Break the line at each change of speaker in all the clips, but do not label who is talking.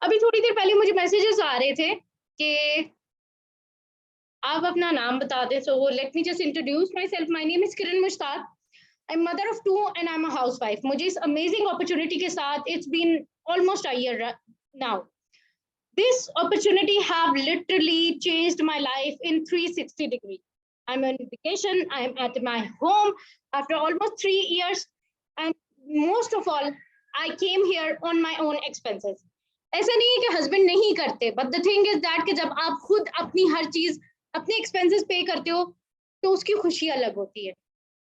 अभी थोड़ी देर पहले मुझे मैसेजेस आ रहे थे कि आप अपना नाम बता दें। So let me just introduce myself. My name is Kiran Mushtaq. I am mother of 2 and I am a housewife. मुझे इस अमेजिंग अपॉर्चुनिटी के साथ it's been almost a year now. This opportunity have literally changed my life in 360 degree. I'm on vacation, I'm at my home after almost 3 years, and most of all, I came here on my own expenses. ऐसा नहीं है कि husband नहीं करते, but the thing is that कि जब आप खुद अपनी हर चीज अपने एक्सपेंसेस पे करते हो तो उसकी खुशी अलग होती है।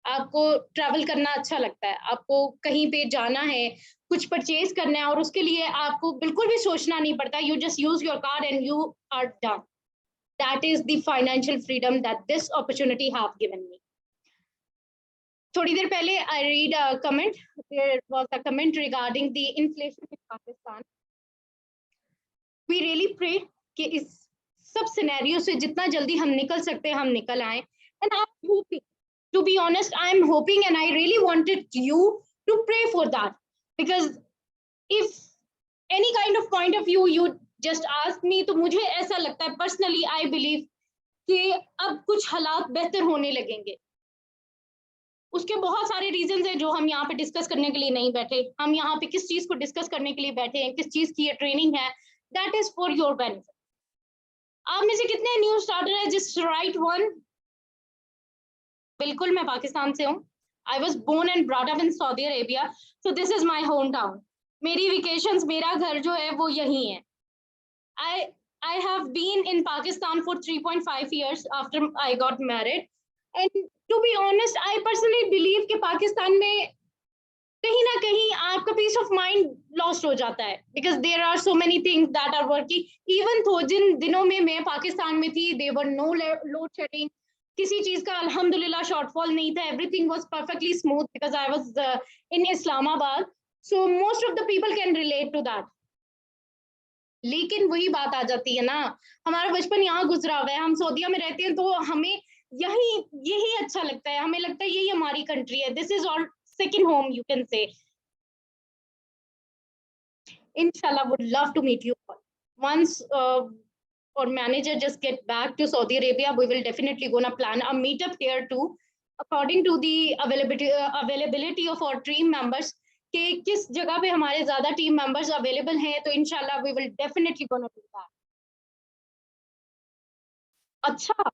आपको ट्रैवल करना अच्छा लगता है, आपको कहीं पे जाना है, कुछ परचेज करना है और उसके लिए आपको बिल्कुल भी सोचना नहीं पड़ता। You just use your card and you are done. That is the financial freedom that this opportunity have given me. थोड़ी देर पहले I read a comment. There was a comment regarding the inflation in Pakistan. We really pray कि इस सब scenario से जितना जल्दी हम निकल सकते हैं हम निकल आए। And I am hoping, to be honest, I am hoping and I really wanted you to pray for that, because if any kind of point of view you just ask me, तो मुझे ऐसा लगता है personally I believe कि अब कुछ हालात बेहतर होने लगेंगे। उसके बहुत सारे रीजंस हैं जो हम यहाँ पे डिस्कस करने के लिए नहीं बैठे। हम यहाँ पे किस चीज को डिस्कस करने के लिए बैठे हैं, किस चीज की ये ट्रेनिंग है, that is for your benefit. आप में से कितने न्यू स्टार्टर है? Just write one. बिल्कुल, मैं पाकिस्तान से हूँ। I was born and brought up in Saudi Arabia, so this is my home town. मेरी वेकेशंस, मेरा घर जो है वो यही है। I have been in Pakistan for 3.5 years after I got married, and to be honest, I personally believe कि पाकिस्तान में कहीं ना कहीं आपका पीस ऑफ माइंड लॉस्ट हो जाता है, because there are so many things that are working. Even though जिन दिनों में मैं पाकिस्तान में थी, there were no load shedding, किसी चीज का अल्हम्दुलिल्लाह शॉर्टफॉल नहीं था, everything was perfectly smooth because I was in Islamabad. So most of the people can relate to that. लेकिन वही बात आ जाती है ना, हमारा बचपन यहाँ गुजरा हुआ है, हम सऊदीया में रहते हैं तो हमें यही यही अच्छा लगता है, हमें लगता है यही हमारी कंट्री है। This is all second home you can say. Inshallah, would love to meet you once or manager just get back to Saudi Arabia. We will definitely gonna plan a meetup here too, according to the availability of our team members, कि किस जगह पे हमारे ज्यादा team members available हैं, तो इंशाल्लाह we will definitely gonna do that. अच्छा,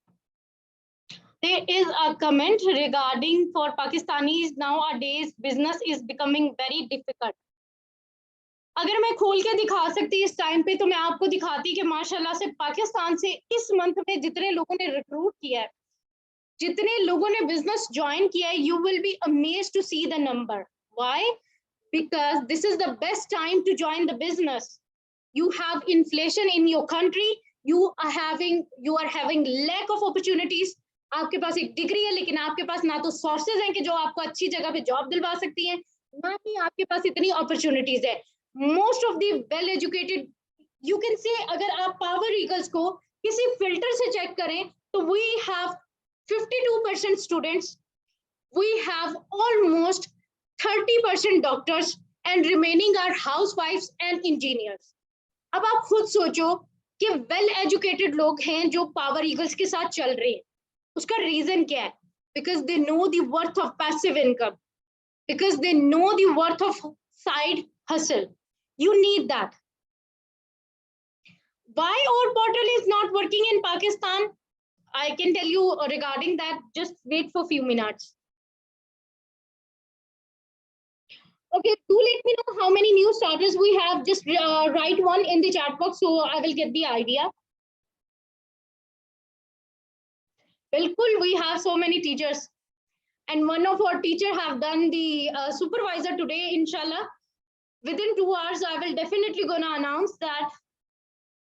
there is a comment regarding for Pakistanis nowadays business is becoming very difficult. अगर मैं खोल के दिखा सकती इस टाइम पे तो मैं आपको दिखाती कि माशाल्लाह से पाकिस्तान से इस मंथ में जितने लोगों ने रिक्रूट किया है, जितने लोगों ने बिजनेस ज्वाइन किया है, you will be amazed to see the number. Why? Because this is the best time to join the business. You have inflation in your country, you are having lack of opportunities। आपके पास एक degree है लेकिन आपके पास ना तो sources हैं कि जो आपको अच्छी जगह पे जॉब दिलवा सकती हैं, ना ही आपके पास इतनी अपॉर्चुनिटीज है। Most of the well educated, you can say, अगर आप पावर ईगल्स को किसी फिल्टर से चेक करें तो we have 52% students, we have almost 30% doctors and remaining are हाउसवाइफ्स एंड इंजीनियर्स। अब आप खुद सोचो कि वेल एजुकेटेड लोग हैं जो पावर ईगल्स के साथ चल रहे हैं, उसका रीजन क्या है? Because they know the worth of passive income, because they know the worth of side hustle. You need that. Why our portal is not working in Pakistan? I can tell you regarding that. Just wait for a few minutes. Okay, do let me know how many new starters we have. Just write one in the chat box so I will get the idea. Bilkul, we have so many teachers. And one of our teacher have done the supervisor today, inshallah. Within 2 hours, I will definitely gonna announce that.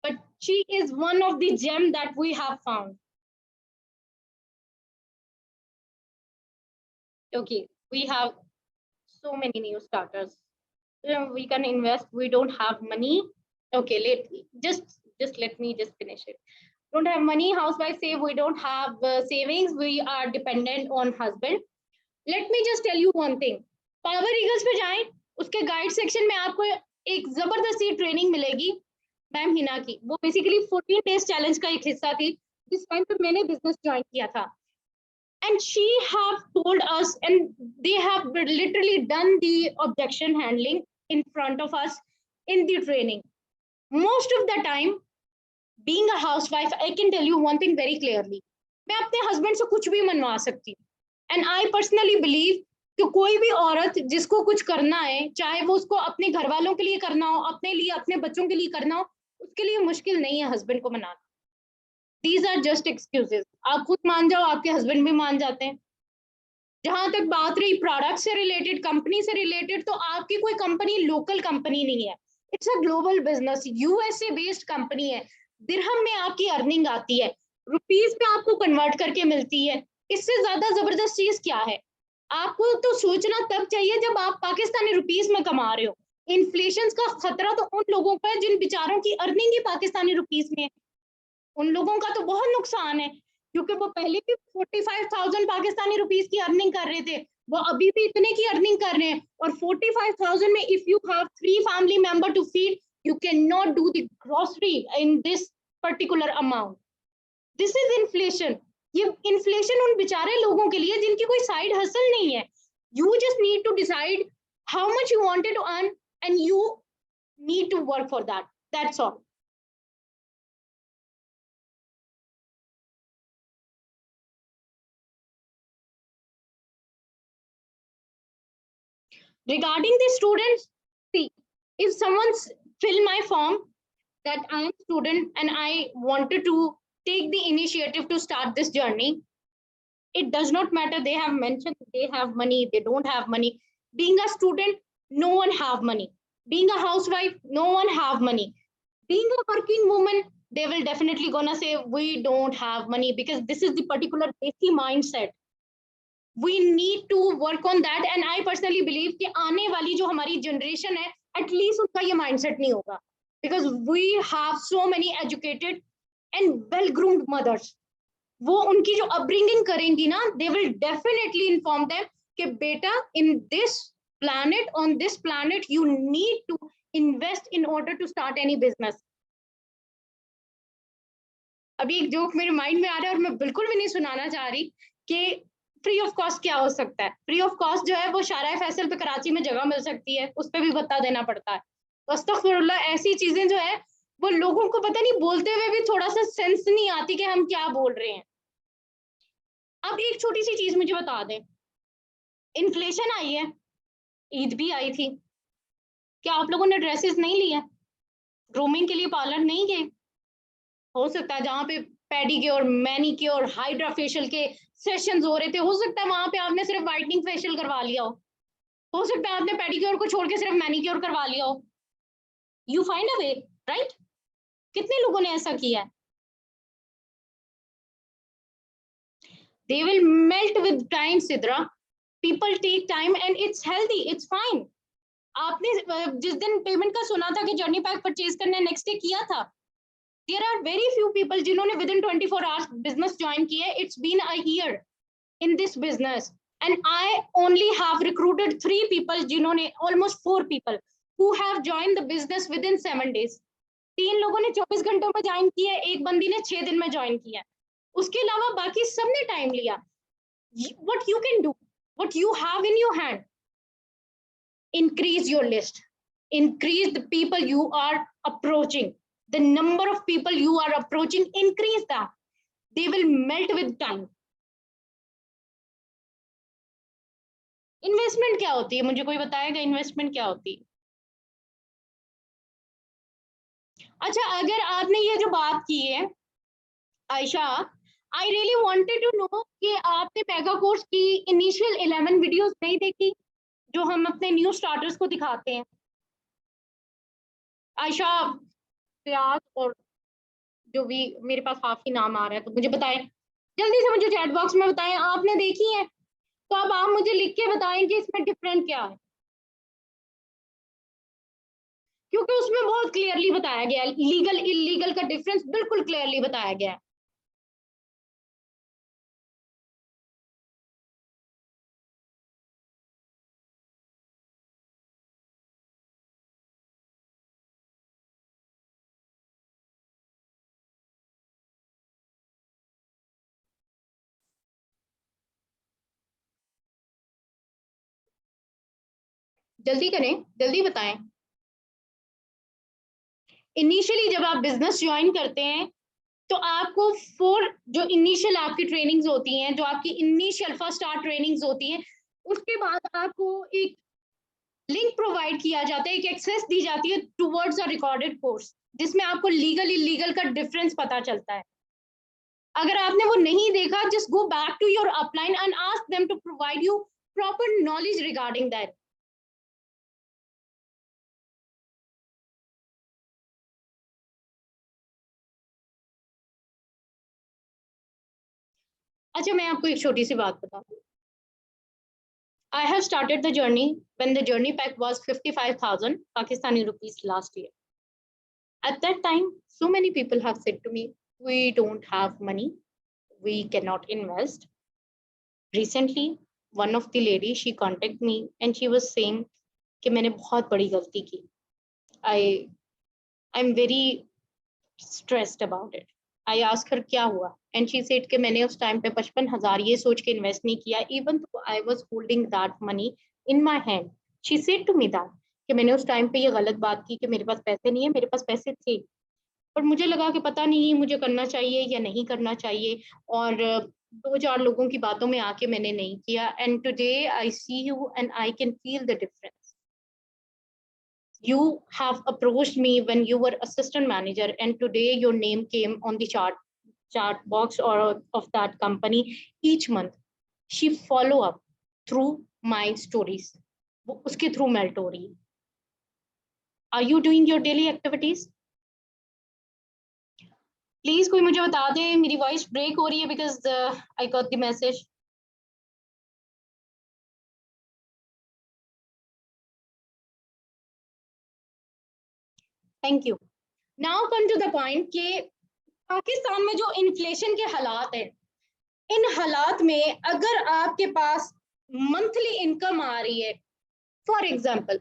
But she is one of the gem that we have found. Okay, we have so many new starters. We can invest. We don't have money. Okay, just let me just finish it. Don't have money. Housewife say we don't have savings. We are dependent on husband. Let me just tell you one thing. Power Eagles पे जाएं, उसके guide section में आपको एक जबरदस्ती training मिलेगी ma'am Hina की, वो बेसिकली 14 डेज चैलेंज का एक हिस्सा थी जिस टाइम पे मैंने बिजनेस ज्वाइन किया था. And she have told us, and they have literally done the objection handling in front of us in the training. Most of the time, being a housewife, I can tell you one thing very clearly. मैं अपने husband से कुछ भी मनवा सकती हूँ. And I personally believe कि कोई भी औरत जिसको कुछ करना है, चाहे वो उसको अपने घर वालों के लिए करना हो, अपने लिए, अपने बच्चों के लिए करना हो, उसके लिए मुश्किल नहीं है हस्बैंड को मनाना. These are just excuses. आप खुद मान जाओ, आपके हस्बैंड भी मान जाते हैं. जहां तक बात रही प्रोडक्ट से रिलेटेड, कंपनी से रिलेटेड, तो आपकी कोई कंपनी लोकल कंपनी नहीं है. It's a global business, USA based company है. दिरहम में आपकी अर्निंग आती है, रुपीज में आपको कन्वर्ट करके मिलती है. इससे ज्यादा जबरदस्त चीज क्या है? आपको तो सोचना तब चाहिए जब आप पाकिस्तानी रुपीज में कमा रहे हो. इन्फ्लेशन का खतरा तो उन लोगों पर है जिन बेचारों की अर्निंग ही पाकिस्तानी रुपीज में है. उन लोगों का तो बहुत नुकसान है, क्योंकि वो पहले भी 45,000 पाकिस्तानी रुपीस की अर्निंग कर रहे थे, वो अभी भी इतने की अर्निंग कर रहे हैं. और 45,000 में if you have 3 family member to feed, you can not do the grocery in this particular amount. This is inflation. ये इन्फ्लेशन उन बेचारे लोगों के लिए जिनकी कोई साइड हसल नहीं है. You just need to decide how much you wanted to earn and you need to work for that. That's all. Regarding the students, see, if someone's fill my form that I am student and I wanted to take the initiative to start this journey, it does not matter. They have mentioned they have money, they don't have money. Being a student, no one have money. Being a housewife, no one have money. Being a working woman, they will definitely gonna say we don't have money, because this is the particular basic mindset. We need to work on that. And I personally believe कि आने वाली जो हमारी generation है, at least उनका ये mindset नहीं होगा, because we have so many educated and well groomed mothers. वो उनकी जो upbringing करेंगी ना, they will definitely inform them कि बेटा, in this planet, on this planet, you need to invest in order to start any business. अभी एक joke मेरे माइंड में आ रहा है और मैं बिल्कुल भी नहीं सुनाना चाह रही कि फ्री ऑफ कॉस्ट क्या हो सकता है. फ्री ऑफ कॉस्ट जो है वो शारा फैसल पे कराची में जगह मिल सकती है, उस पर भी बता देना पड़ता है. तो अस्तगफिरुल्लाह, ऐसी चीजें जो है वो लोगों को पता नहीं, बोलते हुए भी थोड़ा सा सेंस नहीं आती कि हम क्या बोल रहे हैं. अब एक छोटी सी चीज मुझे बता दें, इन्फ्लेशन आई है, ईद भी आई थी, क्या आप लोगों ने ड्रेसेस नहीं लिए? ग्रूमिंग के लिए पार्लर नहीं गए? हो सकता है जहाँ पे पेडिक्योर, मैनिक्योर, हाइड्रा फेशियल के सेशंस हो रहे थे, हो सकता है वहां पे आपने सिर्फ वाइटनिंग फेशियल करवा लिया हो सकता है आपने पेडिक्योर को छोड़ के सिर्फ मैनिक्योर करवा लिया हो. You find a way, right? कितने लोगों ने ऐसा किया है? They will melt with time Sidra. People take time and it's healthy, it's fine. आपने जिस दिन पेमेंट का सुना था कि जर्नी पैक परचेज करने, नेक्स्ट डे किया था. There are very few people जिन्होंने within 24 hours business join किया है. It's been a year in this business and I only have recruited 3 people जिन्होंने, almost 4 people who have joined the business within 7 days. 3 लोगों ने 24 घंटों में join किया है, एक बंदी ने 6 दिन में ज्वाइन किया है. उसके अलावा बाकी सबने टाइम लिया. What you can do, what you have in your hand, increase your list, increase the people you are approaching. The number of people you are approaching, increase that. They will melt with time. Investment क्या होती है? मुझे कोई बताएगा investment क्या होती है? अच्छा, अगर आपने ये जो बात की है Ayesha, I really wanted to know कि आपने मेगा कोर्स की इनिशियल 11 वीडियोस नहीं देखी जो हम अपने न्यू स्टार्टर्स को दिखाते हैं? आयशा, प्याज और जो भी, मेरे पास हाफ ही नाम आ रहा है, तो मुझे बताएं जल्दी से, मुझे चैट बॉक्स में बताएं आपने देखी है. तो अब आप मुझे लिख के बताएं कि इसमें डिफरेंट क्या है, क्योंकि उसमें बहुत क्लियरली बताया गया है, लीगल इलीगल का डिफरेंस बिल्कुल क्लियरली बताया गया है. जल्दी करें, जल्दी बताएं। इनिशियली जब आप बिजनेस ज्वाइन करते हैं तो आपको फोर जो इनिशियल आपकी ट्रेनिंग्स होती हैं, जो आपकी इनिशियल फर्स्ट स्टार्ट ट्रेनिंग्स होती हैं, उसके बाद आपको एक लिंक प्रोवाइड किया जाता है, एक एक्सेस दी जाती है टुवर्ड्स अ रिकॉर्डेड कोर्स, जिसमें आपको लीगल इलीगल का डिफरेंस पता चलता है। अगर आपने वो नहीं देखा, just go back to your upline and ask them to provide you proper knowledge regarding that. अच्छा, मैं आपको एक छोटी सी बात बता दूं। I have started the journey when the journey pack was 55,000 Pakistani rupees last year. At that time, so many people have said to me, we don't have money, we cannot invest. Recently, one of the ladies, she contacted me and she was saying कि मैंने बहुत बड़ी गलती की. I'm very stressed about it. I asked her क्या हुआ, and she said कि मैंने उस टाइम पे 55,000 ये सोच के इन्वेस्ट नहीं किया, even though I was holding that money in my hand. She said to me that कि मैंने उस टाइम पे ये गलत बात की कि मेरे पास पैसे नहीं है, मेरे पास पैसे थे, पर मुझे लगा कि पता नहीं मुझे करना चाहिए या नहीं करना चाहिए, और दो चार लोगों की बातों में आके मैंने नहीं किया, and today I see you and I can feel the difference. You have approached me when you were assistant manager, and today your name came on the chart box or of that company each month. She follow up through my stories. वो उसके through melt हो रही है. Are you doing your daily activities? Please कोई मुझे बता दे, मेरी voice break हो रही है because I got the message. Thank you. Now come to the point कि पाकिस्तान में जो इन्फ्लेशन के हालात हैं, इन हालात में अगर आपके पास मंथली इनकम आ रही है, फॉर एग्जाम्पल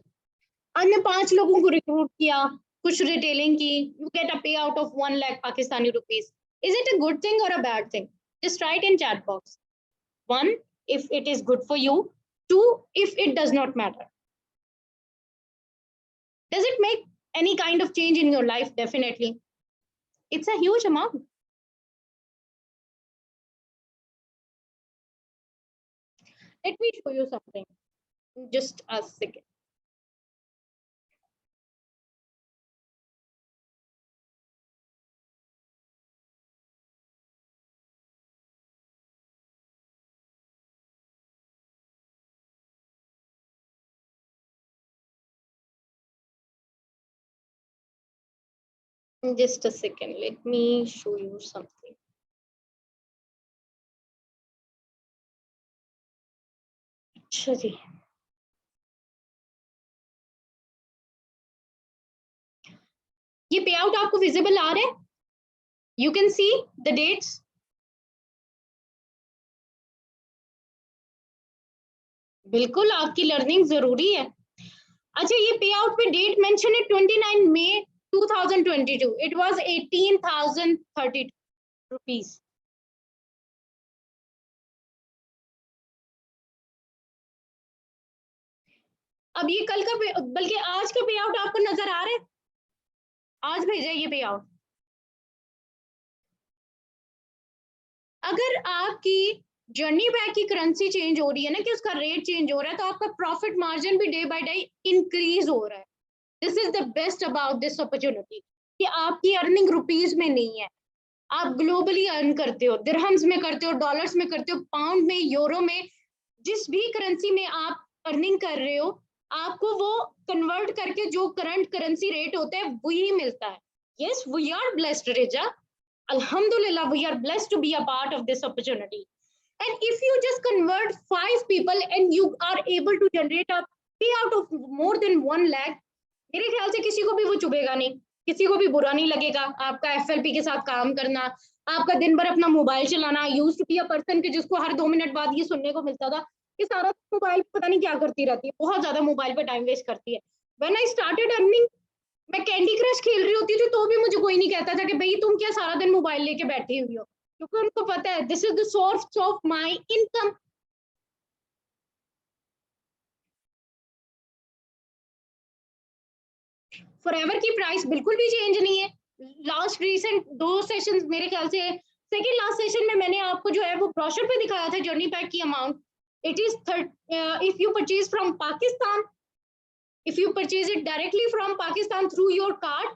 हमने 5 लोगों को रिक्रूट किया, कुछ रिटेलिंग की, you get a payout of 1 lakh Pakistani rupees. Is it a good thing or a bad thing? Just write in chat box. 1, if it is good for you. 2, if it does not matter. Does it make any kind of change in your life? Definitely. It's a huge amount. Let me show you something. Just a second. Just a second. Let me show you something. अच्छा जी, ये पे out आपको visible आ रहा है? You can see the dates. बिल्कुल, आपकी learning जरूरी है. अच्छा, ये पे आउट पे डेट मेंशन है 29 मई 2022. It was 18,030 rupees. अब ये कल का बल्कि आज का पे आउट आपको नजर आ रहा है? आज भेजा ये पे आउट. अगर आपकी जर्नी बैक की करेंसी चेंज हो रही है ना, कि उसका रेट चेंज हो रहा है, तो आपका प्रॉफिट मार्जिन भी डे बाय डे इंक्रीज हो रहा है. This is the best about this opportunity कि आपकी अर्निंग रुपीज में नहीं है, आप ग्लोबली अर्न करते हो, दिरहम्स में करते हो, डॉलर्स में करते हो, पाउंड में, यूरो में, जिस भी करेंसी में आप अर्निंग कर रहे हो, आपको वो कन्वर्ट करके जो करंट करेंसी रेट होता है वही मिलता है. Yes, we are blessed Riza. Alhamdulillah, we are blessed to be a part of this opportunity. And if you just convert 5 people and you are able to generate a payout of more than 1 lakh, मेरे ख्याल से किसी को भी वो चुभेगा नहीं, किसी को भी बुरा नहीं लगेगा आपका एफएलपी के साथ काम करना, आपका दिन भर अपना मोबाइल चलाना. Use to be a person के जिसको हर 2 मिनट बाद ये सुनने को मिलता था कि सारा मोबाइल पता नहीं क्या करती रहती है, बहुत ज्यादा मोबाइल पे टाइम वेस्ट करती है. व्हेन आई स्टार्टेड अर्निंग, मैं कैंडी क्रश खेल रही होती थी तो भी मुझे कोई नहीं कहता था कि भाई तुम क्या सारा दिन मोबाइल लेके बैठी हुई हो, क्योंकि उनको पता है this is the source of my income. Forever की प्राइस बिल्कुल भी चेंज नहीं है। लास्ट रिसेंट 2 सेशंस मेरे ख्याल से, सेकंड लास्ट सेशन में मैंने आपको जो है वो ब्रोशर पे दिखाया था जर्नी पैक की amount. It is if you purchase from Pakistan, if you purchase it directly from Pakistan through your card,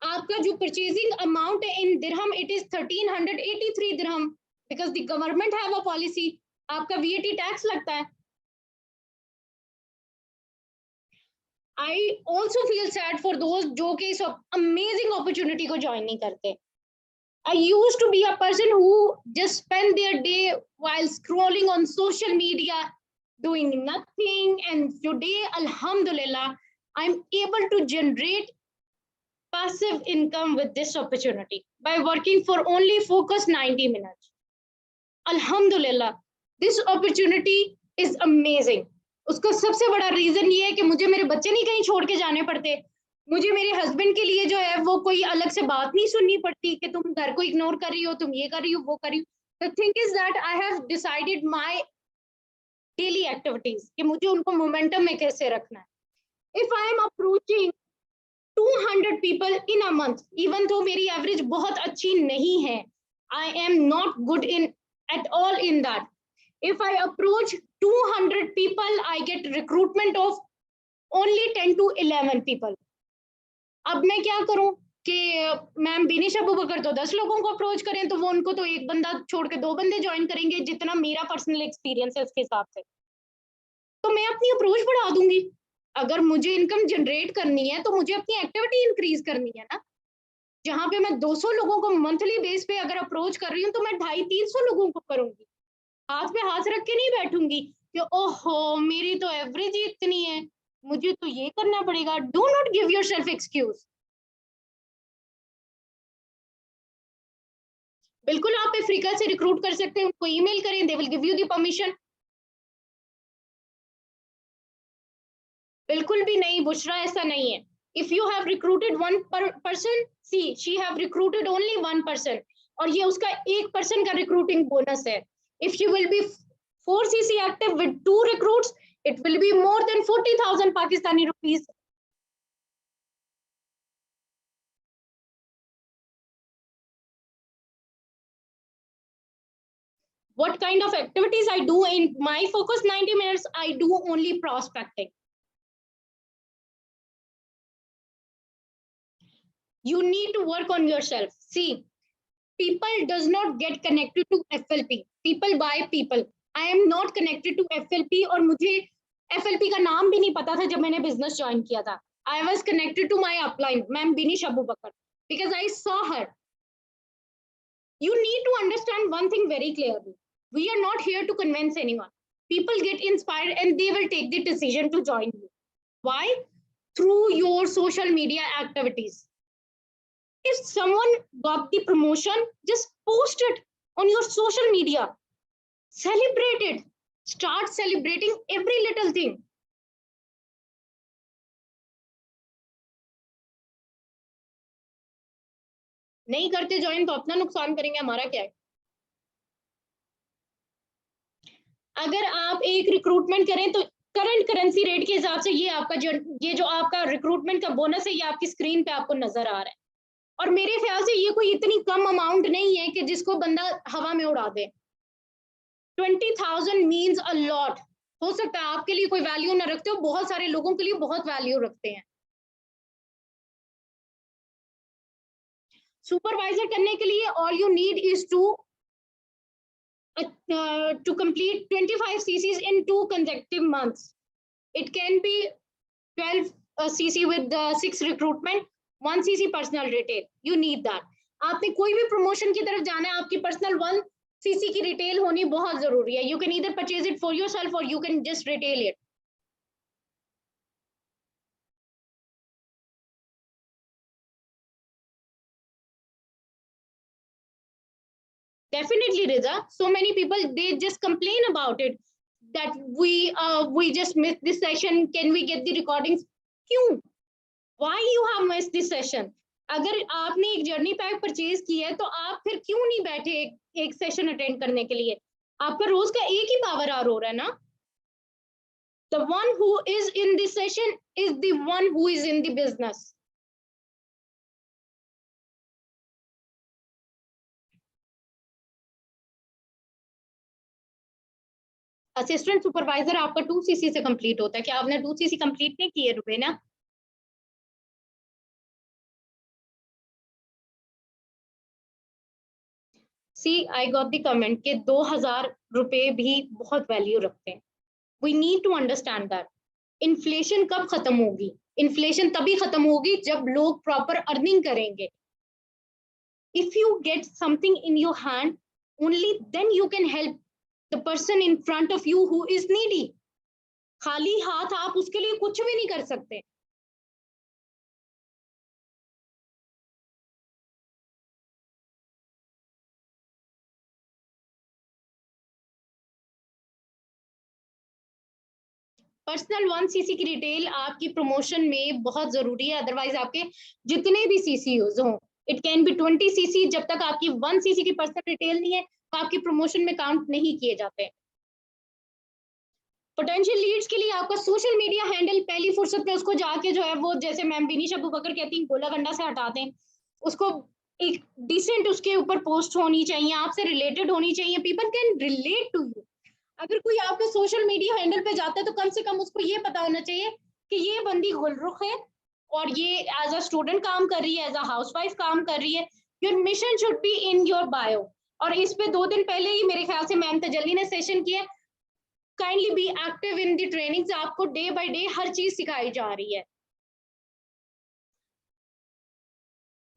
आपका जो परचेजिंग अमाउंट है इन dirham, it is 1383 dirham, because the government have a policy, आपका VAT tax लगता है। I also feel sad for those जो कि इस amazing opportunity को join नहीं करते। I used to be a person who just spend their day while scrolling on social media, doing nothing, and today, Alhamdulillah, I'm able to generate passive income with this opportunity by working for only focused 90 minutes. Alhamdulillah, this opportunity is amazing. उसका सबसे बड़ा reason ये है कि मुझे मेरे बच्चे नहीं कहीं छोड़ के जाने पड़ते, मुझे मेरे हस्बैंड के लिए जो है वो कोई अलग से बात नहीं सुननी पड़ती कि तुम घर को इग्नोर कर रही हो, तुम ये कर रही हो, वो कर रही हो। The thing is that I have decided my daily activities कि मुझे उनको मोमेंटम में कैसे रखना है। If I am approaching 200 people in a month, even though मेरी एवरेज बहुत अच्छी नहीं है, I am not good in at all in that. If I approach 200 people, I get recruitment of only 10 to 11 people. अब मैं क्या करूं कि मैम बिनिश अबू बकर तो 10 लोगों को अप्रोच करें, तो वो उनको तो एक बंदा छोड़ के 2 बंदे ज्वाइन करेंगे, जितना मेरा पर्सनल एक्सपीरियंस है उसके हिसाब से, तो मैं अपनी अप्रोच बढ़ा दूंगी। अगर मुझे इनकम जनरेट करनी है तो मुझे अपनी एक्टिविटी इंक्रीज करनी है ना। जहां पे मैं 200 लोगों को मंथली बेस पे अगर अप्रोच कर रही हूँ, तो मैं 250-300 लोगों को करूंगी। हाथ पे हाथ रख के नहीं बैठूंगी कि ओहो मेरी तो एवरेज ही इतनी है, मुझे तो ये करना पड़ेगा। Do not give yourself excuse. बिल्कुल आप अफ्रीका से रिक्रूट कर सकते हैं, उनको ईमेल करें, they will give you the permission. बिल्कुल भी नहीं बुशरा, ऐसा नहीं है। If you have recruited one person, see she have recruited only 1 person, और ये उसका 1 पर्सन का रिक्रूटिंग बोनस है। If she will be 4cc active with 2 recruits, it will be more than 40,000 Pakistani rupees. What kind of activities I do in my focus 90 minutes? I do only prospecting. You need to work on yourself. See, people does not get connected to FLP. People buy people. I am not connected to FLP, और मुझे FLP का नाम भी नहीं पता था जब मैंने बिजनेस ज्वाइन किया था। I was connected to my upline, ma'am Binish Abu Bakar, because I saw her. You need to understand one thing very clearly. We are not here to convince anyone. People get inspired and they will take the decision to join you. Why? Through your social media activities. If someone got the promotion, just post it on your social media. Celebrate it. Start celebrating every little thing. नहीं करते join तो अपना नुकसान करेंगे, हमारा क्या है। अगर आप एक रिक्रूटमेंट करें तो करंट करेंसी रेट के हिसाब से ये जो आपका रिक्रूटमेंट का बोनस है, ये आपकी स्क्रीन पे आपको नजर आ रहा है। और मेरे ख्याल से ये कोई इतनी कम अमाउंट नहीं है कि जिसको बंदा हवा में उड़ा दे। 20,000 मीन्स अ लॉट। हो सकता है आपके लिए कोई वैल्यू ना रखते हो, बहुत सारे लोगों के लिए बहुत वैल्यू रखते हैं। सुपरवाइजर करने के लिए all you need is to complete 25 cc's in 2 consecutive months. It can be 12 cc with 6 recruitment, 1 cc personal retail. You need that. आपने कोई भी प्रमोशन की तरफ जाना है, आपकी पर्सनल 1 cc की रिटेल होनी बहुत जरूरी है। You can either purchase it for yourself or you can just retail it. Definitely, Riza. So many people, they just complain about it that we just missed this session. Can we get the recordings? क्यों? Why you have missed this session? अगर आपने एक journey pack purchase किया है तो आप फिर क्यों नहीं बैठे एक सेशन अटेंड करने के लिए? आपका रोज का एक ही पावर आवर हो रहा है ना। The one who is in the session is the one who is in the business. Assistant supervisor आपका 2cc से कंप्लीट होता है। क्या आपने 2cc कंप्लीट नहीं किए Rubina? See I got the comment के 2000 रुपए भी बहुत वैल्यू रखते हैं। We need to understand that. Inflation कब खत्म होगी? इन्फ्लेशन तभी खत्म होगी जब लोग प्रॉपर अर्निंग करेंगे। If you get something in your hand, only then you can help the person in front of you who is needy. खाली हाथ आप उसके लिए कुछ भी नहीं कर सकते। पर्सनल 1cc की रिटेल आपकी प्रमोशन में बहुत जरूरी है, अदरवाइज आपके जितने भी सीसीयूज हों, इट कैन बी 20cc, जब तक आपकी 1cc की पर्सनल रिटेल नहीं है तो आपकी प्रमोशन में काउंट नहीं किए जाते। पोटेंशियल लीड्स के लिए आपका सोशल मीडिया हैंडल पहली फुर्सत में उसको जाके जो है वो, जैसे मैम बिनीश अबू बकर कहती हैं, गोला गंडा से हटा दें उसको। एक डिसेंट उसके ऊपर पोस्ट होनी चाहिए, आपसे रिलेटेड होनी चाहिए, people can relate to you. अगर कोई आपके सोशल मीडिया हैंडल पे जाता है तो कम से कम उसको ये पता होना चाहिए कि ये बंदी गुलरुख है और ये एज अ स्टूडेंट काम कर रही है, एज अ हाउसवाइफ काम कर रही है। Your mission should be in your bio. और इस पे 2 दिन पहले ही मेरे ख्याल से मैम तजल्ली ने सेशन किया। Kindly be active in the trainings. आपको डे बाय डे हर चीज सिखाई जा रही है।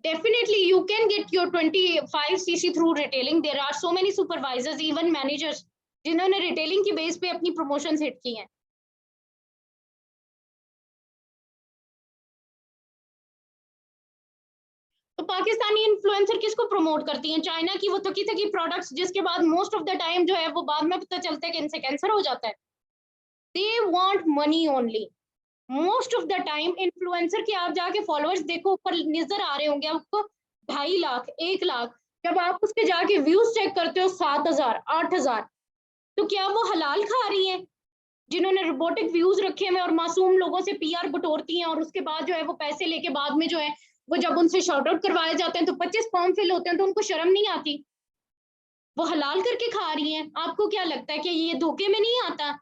Definitely you can get your 25cc through retailing. There are so many supervisors, even managers, जिन्होंने रिटेलिंग की बेस पे अपनी प्रमोशंस हिट की हैं। तो पाकिस्तानी इन्फ्लुएंसर किसको प्रमोट करती हैं? चाइना की वो थकी थकी प्रोडक्ट्स, जिसके बाद मोस्ट ऑफ द टाइम जो है वो बाद में पता चलता है कि इनसे कैंसर हो जाता है। They want money only most of the time. Influencer के आप जाके फॉलोअर्स देखो, ऊपर नजर आ रहे होंगे आपको 2.5 लाख 1 लाख। जब आप उसके जाके व्यूज चेक करते हो 7,000 8,000, तो क्या वो हलाल खा रही हैं जिन्होंने रोबोटिक व्यूज रखे हुए और मासूम लोगों से पीआर बटोरती हैं और उसके बाद जो है वो पैसे लेके बाद में जो है वो जब उनसे शॉर्ट आउट करवाए जाते हैं तो 25 फॉर्म फिल होते हैं तो उनको शर्म नहीं आती? वो हलाल करके खा रही हैं। आपको क्या लगता है कि ये धोखे में नहीं आता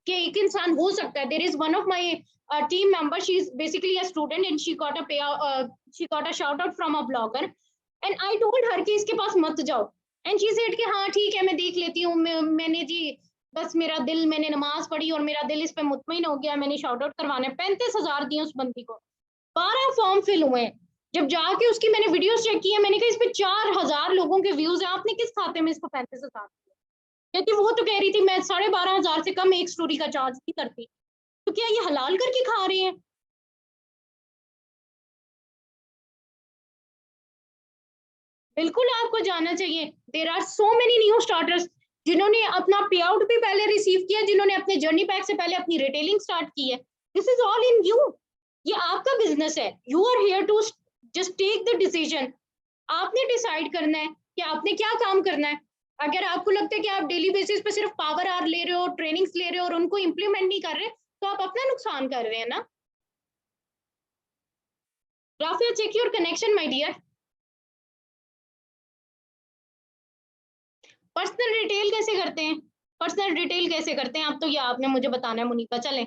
कि एक इंसान हो सकता है? There is one of my team member, she is basically a student and she got a shout out from a blogger and I told her कि इसके पास मत जाओ। एंड शी सेड कि हाँ ठीक है मैं देख लेती हूँ, मैंने जी बस मेरा दिल, मैंने नमाज पढ़ी और मेरा दिल इस पे मुतमईन हो गया, मैंने शाउट आउट करवाना है। 35,000 दिए उस बंदी को, 12 फॉर्म फिल हुए। जब जाके उसकी मैंने वीडियोस चेक किया, मैंने कहा इस पे 4,000 लोगों के व्यूज हैं, आपने किस खाते में इसको 35,000 दिए? कहती वो तो कह रही थी मैं 12,500 से कम एक स्टोरी का चार्ज नहीं करती। तो क्या ये हलाल करके खा रहे हैं? बिल्कुल आपको जानना चाहिए। There are so many new starters जिन्होंने अपना पे आउट भी पहले रिसीव किया, जिन्होंने अपने जर्नी पैक से पहले अपनी रिटेलिंग स्टार्ट की है। This is all in you. ये आपका बिजनेस है। You are here to just take the decision. आपने डिसाइड करना है कि आपने क्या काम करना है। अगर आपको लगता है कि आप डेली बेसिस पे सिर्फ पावर आवर ले रहे हो, ट्रेनिंग्स ले रहे हो और उनको इंप्लीमेंट नहीं कर रहे, तो आप अपना नुकसान कर रहे हैं ना। Rafia, check your connection my dear. Personal detail कैसे करते हैं? पर्सनल डिटेल कैसे करते हैं? अब तो ये आपने मुझे बताना है मुनीका। चलें,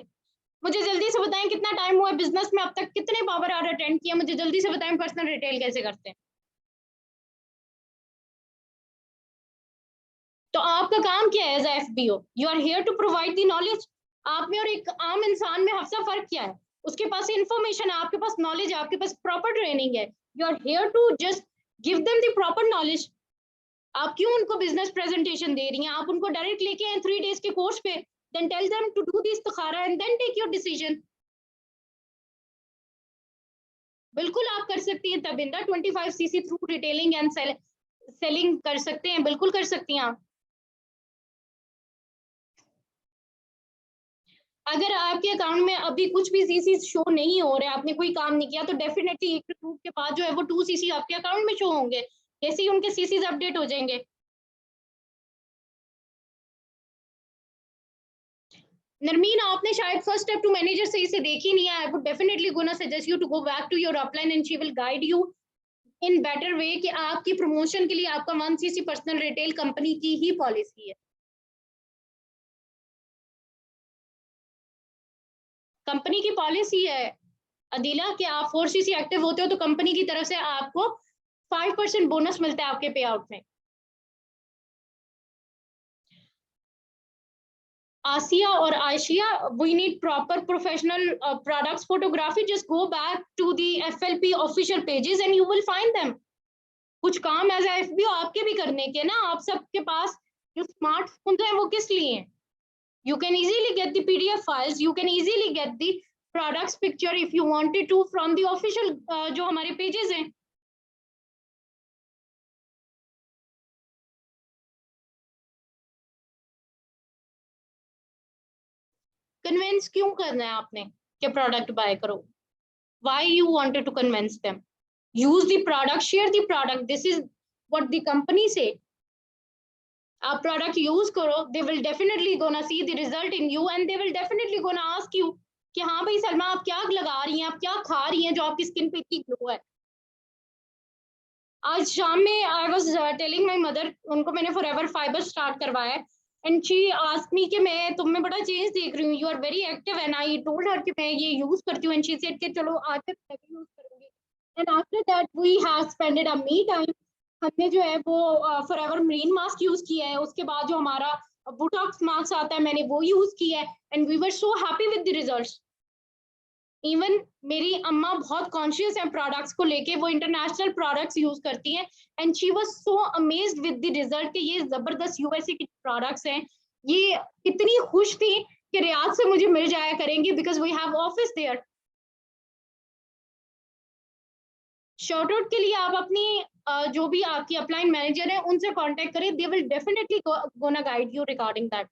मुझे जल्दी से बताएं कितना टाइम हुआ है बिजनेस में, अब तक कितने पावर आवर अटेंड किया, मुझे जल्दी से बताएं पर्सनल डिटेल कैसे करते हैं। तो आपका काम क्या है as FBO? You are here to provide the knowledge. आप में और एक आम इंसान में हफ्सा फर्क क्या है? उसके पास इंफॉर्मेशन है, आपके पास नॉलेज है, आपके पास प्रॉपर ट्रेनिंग है। You are here to just give them the proper knowledge. आप क्यों उनको बिजनेस प्रेजेंटेशन दे रही हैं? आप उनको डायरेक्ट लेके आए 3 डेज के कोर्स पे, then tell them to do this इस्तिखारा and then take your decision. बिल्कुल आप कर सकती हैं Tabinda, 25cc through retailing and selling कर सकते हैं, बिल्कुल कर सकती हैं आप। अगर आपके अकाउंट में अभी कुछ भी सीसी शो नहीं हो रहा है, आपने कोई काम नहीं किया, तो डेफिनेटली एक ग्रुप के बाद जो है वो 2cc आपके अकाउंट में शो होंगे, जैसे ही उनके सीसीज अपडेट हो जाएंगे। नरमीन, आपने शायद फर्स्ट स्टेप टू मैनेजर सही से देखी नहीं है. I would definitely gonna suggest you to go back to your upline and she will guide you in better way कि आपकी प्रमोशन के लिए आपका 1cc पर्सनल रिटेल कंपनी की ही पॉलिसी है. कंपनी की पॉलिसी है अदीला कि आप 4cc एक्टिव होते हो तो कंपनी की तरफ से आपको 5% बोनस मिलता है आपके पे आउट में. आसिया और आयशिया, we need proper professional products photography. Just go back to the FLP official pages and you will find them. कुछ काम एज FBO आपके भी करने के ना, आप सबके पास जो स्मार्टफोन हैं वो किस लिए हैं? You can easily get the PDF files, you can easily get the products picture if you wanted to from the official जो हमारे pages हैं. कन्विंस क्यों करना है आपने कि प्रोडक्ट बाय करो? Why you wanted to convince them? Use the product, share the product. This is what the company say. आप प्रोडक्ट यूज करो, they will definitely gonna see the result in you and they will definitely gonna ask you कि हाँ भाई सलमा आप क्या लगा रही हैं, आप क्या खा रही हैं जो आपकी स्किन पे इतनी ग्लो है. आज शाम में I was telling my mother, उनको मैंने फॉरएवर फाइबर स्टार्ट करवाया है एंड शी आस्क्ड मी कि मैं तुम में बड़ा चेंज देख रही हूँ, you are very active and I told her कि मैं ये यूज करती हूँ एंड शी सेड कि चलो आज तक मैं भी यूज करूंगी. And after that we have spended a me time. हमने जो है वो फॉरएवर मरीन मास्क यूज किया है, उसके बाद जो हमारा बोटॉक्स मास्क आता है मैंने वो यूज किया है and we were so happy with the results. Even मेरी अम्मा बहुत कॉन्शियस है प्रोडक्ट्स को लेके, वो इंटरनेशनल प्रोडक्ट्स यूज करती हैं and she was so amazed with the result कि ये जबरदस्त यूएसए के प्रोडक्ट्स हैं. ये इतनी खुश थी कि रियाद से मुझे मिल जाया करेंगी because we have office there. Short out के लिए आप अपनी जो भी आपकी अपलाइन मैनेजर है उनसे कांटेक्ट करें, they will definitely gonna guide you regarding that.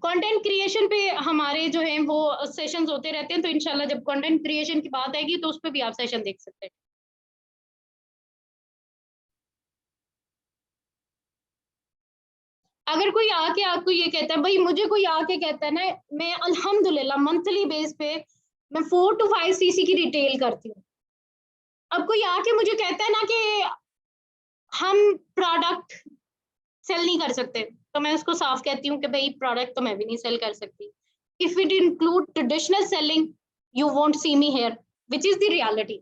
Content creation पे हमारे जो है वो सेशंस होते रहते हैं, तो इंशाल्लाह जब कंटेंट क्रिएशन की बात आएगी तो उस पर भी आप सेशन देख सकते हैं. अगर कोई आके आपको ये कहता है, भाई मुझे कोई आके कहता है ना, मैं अल्हम्दुलिल्लाह मंथली बेस पे मैं 4 to 5 cc की रिटेल करती हूँ. अब कोई आके मुझे कहता है ना कि हम प्रोडक्ट सेल नहीं कर सकते, तो मैं उसको साफ कहती हूँ कि भाई प्रोडक्ट तो मैं भी नहीं सेल कर सकती. If it include traditional selling you won't see me here, which is the reality.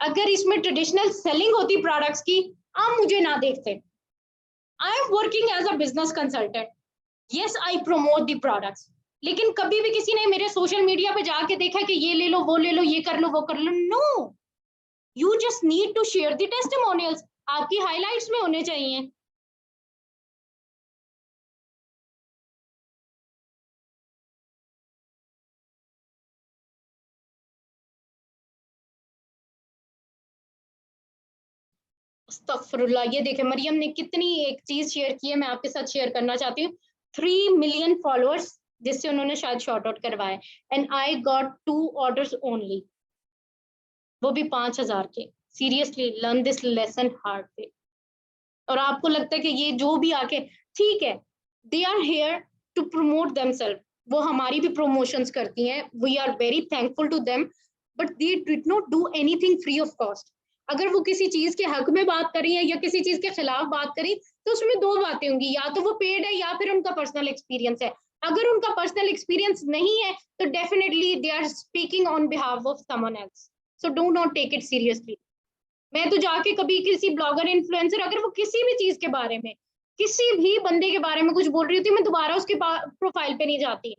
अगर इसमें ट्रेडिशनल सेलिंग होती प्रोडक्ट्स की, आप मुझे ना देखते. I am working as a business consultant, yes I promote the products, लेकिन कभी भी किसी ने मेरे सोशल मीडिया पे जाके देखा कि ये ले लो वो ले लो ये कर लो वो कर लो. No, you just need to share the testimonials, आपकी हाईलाइट्स में होने चाहिए. अस्तगफुरुल्लाह, ये देखे मरियम ने कितनी एक चीज शेयर की है, मैं आपके साथ शेयर करना चाहती हूँ. 3 million फॉलोअर्स जिससे उन्होंने शायद शॉर्ट आउट करवाए and I got 2 orders only, वो भी 5,000 के. Seriously learn this lesson hard way. और आपको लगता है कि ये जो भी आके ठीक है, they are here to promote themselves, वो हमारी भी प्रमोशंस करती हैं, we are very thankful to them, but they did not do anything free of cost. अगर वो किसी चीज के हक में बात करी है या किसी चीज के खिलाफ बात करी तो उसमें दो बातें होंगी, या तो वो पेड है या फिर उनका पर्सनल एक्सपीरियंस है. अगर उनका पर्सनल एक्सपीरियंस नहीं है तो definitely they are speaking on behalf of someone else, so do not take it seriously. मैं तो जाके कभी किसी ब्लॉगर इन्फ्लुएंसर अगर वो किसी भी चीज के बारे में किसी भी बंदे के बारे में कुछ बोल रही होती है, मैं दोबारा उसके प्रोफाइल पे नहीं जाती.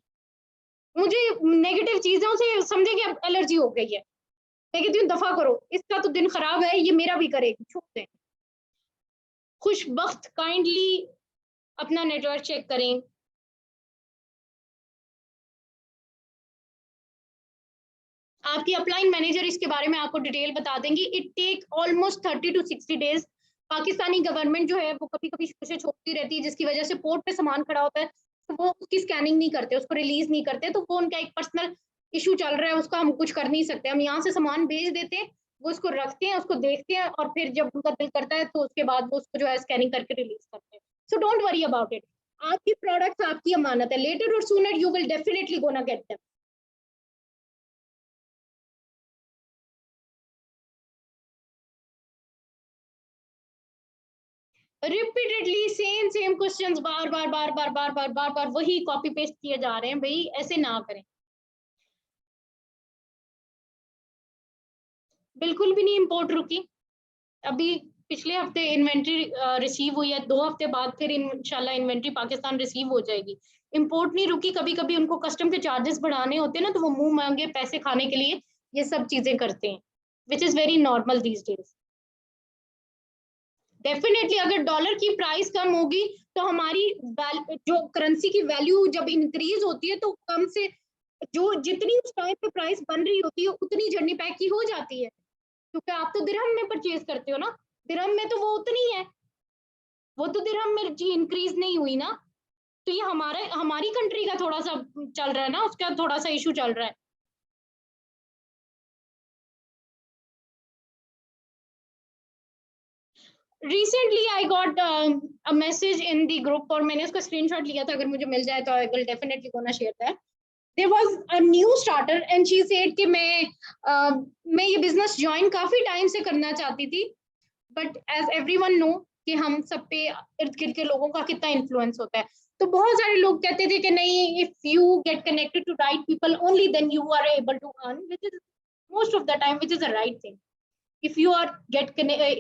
मुझे नेगेटिव चीजों से समझे कि अब एलर्जी हो गई है, मैं कहती हूँ दफा करो, इसका तो दिन खराब है, ये मेरा भी करेगी, छोड़ दें. खुशबख्त काइंडली अपना नेटवर्क चेक करें. आपकी अपलाइन मैनेजर इसके बारे में आपको डिटेल बता देंगी. It take almost 30 to 60 days. Pakistani government जो है वो कभी कभी से छोड़ती रहती है, जिसकी वजह से पोर्ट पे सामान खड़ा होता है तो वो उसकी स्कैनिंग नहीं करते, उसको रिलीज नहीं करते, तो वो उनका एक पर्सनल इशू चल रहा है, उसका हम कुछ कर नहीं सकते. हम यहाँ से सामान भेज देते हैं, वो उसको रखते हैं, उसको देखते हैं और फिर जब उनका दिल करता है तो उसके बाद वो उसको जो है स्कैनिंग करके रिलीज करते हैं. So don't worry about it. आपकी प्रोडक्ट्स आपकी अमानत है, लेटर और sooner you will definitely gonna get them. Repeatedly same questions बार बार बार बार बार बार बार बार वही कॉपी पेस्ट किए जा रहे हैं, भाई ऐसे ना करें, बिल्कुल भी नहीं। इंपोर्ट रुकी, अभी पिछले हफ्ते इन्वेंट्री रिसीव हुई है, 2 हफ्ते बाद फिर इंशाल्लाह इन्वेंट्री पाकिस्तान रिसीव हो जाएगी। इंपोर्ट नहीं रुकी, कभी कभी उनको कस्टम के चार्जेस बढ़ाने होते हैं ना, तो वो मुंह मांगे पैसे खाने के लिए ये सब चीजें करते हैं, which is very normal these days. Definitely अगर डॉलर की प्राइस कम होगी तो हमारी जो करेंसी की वैल्यू जब इंक्रीज होती है तो कम से जो जितनी उस टाइम पे प्राइस बन रही होती है उतनी झंडी पैक की हो जाती है, क्योंकि आप तो दिरहम में परचेज करते हो ना, दिरहम में तो वो उतनी है, वो तो दिरहम में जी इंक्रीज नहीं हुई ना। तो ये हमारी कंट्री का थोड़ा सा चल रहा है ना, उसका थोड़ा सा इशू चल रहा है। Recently I got a message in the group, और मैंने उसका स्क्रीनशॉट लिया था, अगर मुझे मिल जाए तो I will definitely gonna share that. There was a new starter and she said कि मैं ये बिजनेस ज्वाइन काफी टाइम से करना चाहती थी, बट एज एवरीवन नो कि हम सब पे इर्द गिर्द के लोगों का कितना इन्फ्लुएंस होता है। तो बहुत सारे लोग कहते थे कि नहीं, if you get connected to right people only then you are able to earn, which is most of the time which is a right thing. If you are